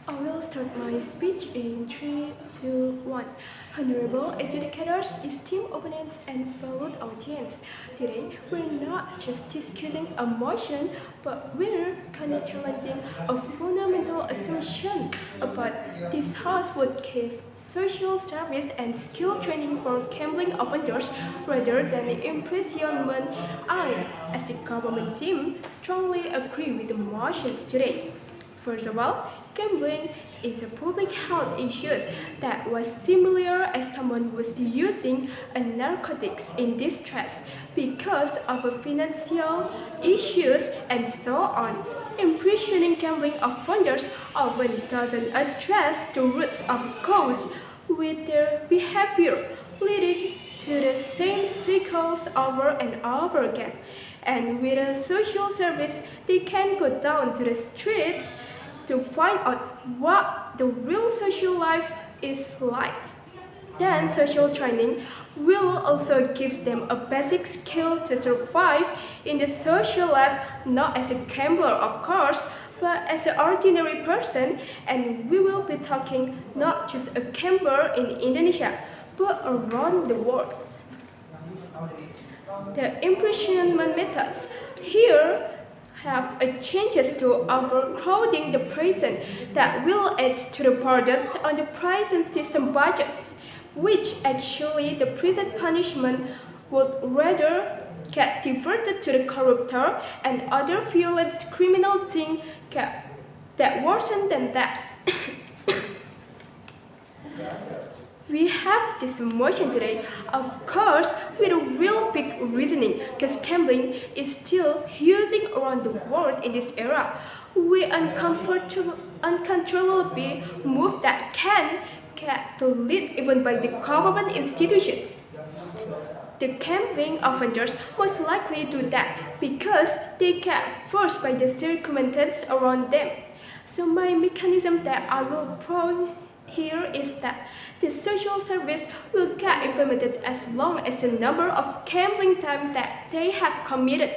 I will start my speech in 3, 2, 1. Honorable educators, esteemed opponents, and valued audience. Today, we're not just discussing a motion, but we're kind of challenging a fundamental assumption about this house would give social service and skill training for gambling offenders rather than imprisonment. I, as the government team, strongly agree with the motions today. First of all, gambling is a public health issue that was similar as someone was using a narcotics in distress because of a financial issues and so on. Imprisoning gambling offenders often doesn't address the roots of cause with their behavior, leading to the same cycles over and over again. And with a social service, they can go down to the streets to find out what the real social life is like. Then social training will also give them a basic skill to survive in the social life, not as a gambler of course, but as an ordinary person, and we will be talking not just a gambler in Indonesia, but around the world. The imprisonment methods. Here, have a changes to overcrowding the prison that will add to the burdens on the prison system budgets, which actually the prison punishment would rather get diverted to the corruptor and other violent criminal thing that worsen than that. We have this motion today, of course, with a real big reasoning, because gambling is still using around the world in this era. We uncontrollably move that can get the lead even by the government institutions. The gambling offenders most likely do that because they get forced by the circumstances around them. So my mechanism that I will prone here is that the social service will get implemented as long as the number of gambling times that they have committed.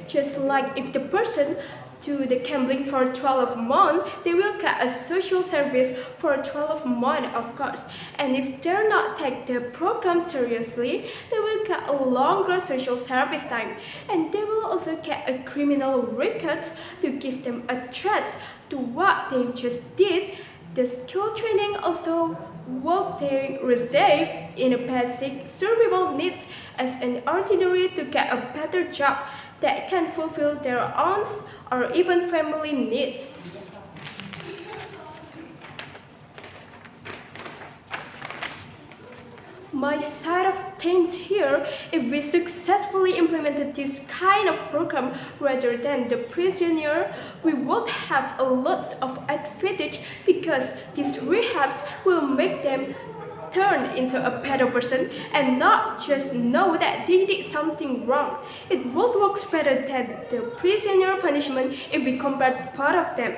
Just like if the person do the gambling for 12 months, they will get a social service for 12 months of course. And if they're not take the program seriously, they will get a longer social service time. And they will also get a criminal records to give them a threat to what they just did. The skill training also what they receive in a basic survival needs as an ordinary to get a better job that can fulfill their own or even family needs. My side of things here, if we successfully implemented this kind of program rather than the prisoner, we would have a lot of advantage because these rehabs will make them turn into a better person and not just know that they did something wrong. It would work better than the prisoner punishment if we compare both of them.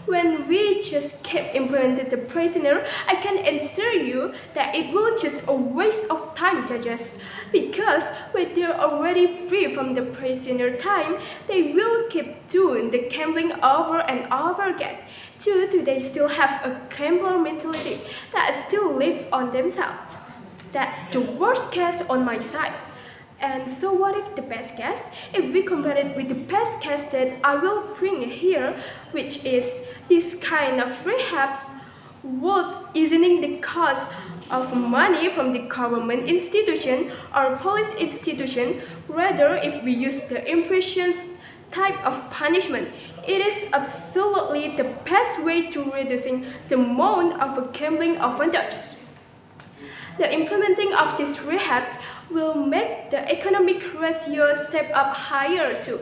When we just keep implementing the prisoner, I can assure you that it will just a waste of time, judges. Because when they're already free from the prisoner time, they will keep doing the gambling over and over again. Due to they still have a gambler mentality that still live on themselves. That's the worst case on my side. And so what if the best case? If we compare it with the best case that I will bring here, which is this kind of rehabs would easing the cost of money from the government institution or police institution, rather if we use the imprisonment type of punishment, it is absolutely the best way to reducing the amount of gambling offenders. The implementing of these rehabs will make the economic ratio step up higher too.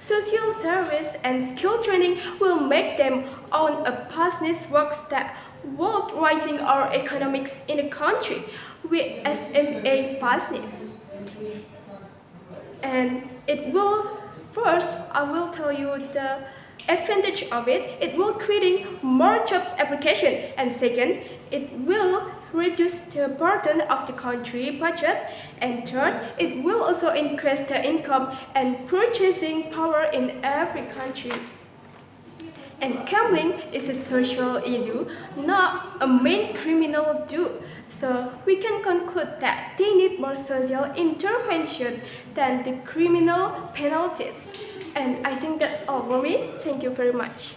Social service and skill training will make them own a business works that will rising our economics in the country with SMA business. And it will, first I will tell you the advantage of it. It will creating more jobs application, and second, it will reduce the burden of the country budget, and third, it will also increase the income and purchasing power in every country. And gambling is a social issue, not a main criminal do. So we can conclude that they need more social intervention than the criminal penalties. And I think that's all for me. Thank you very much.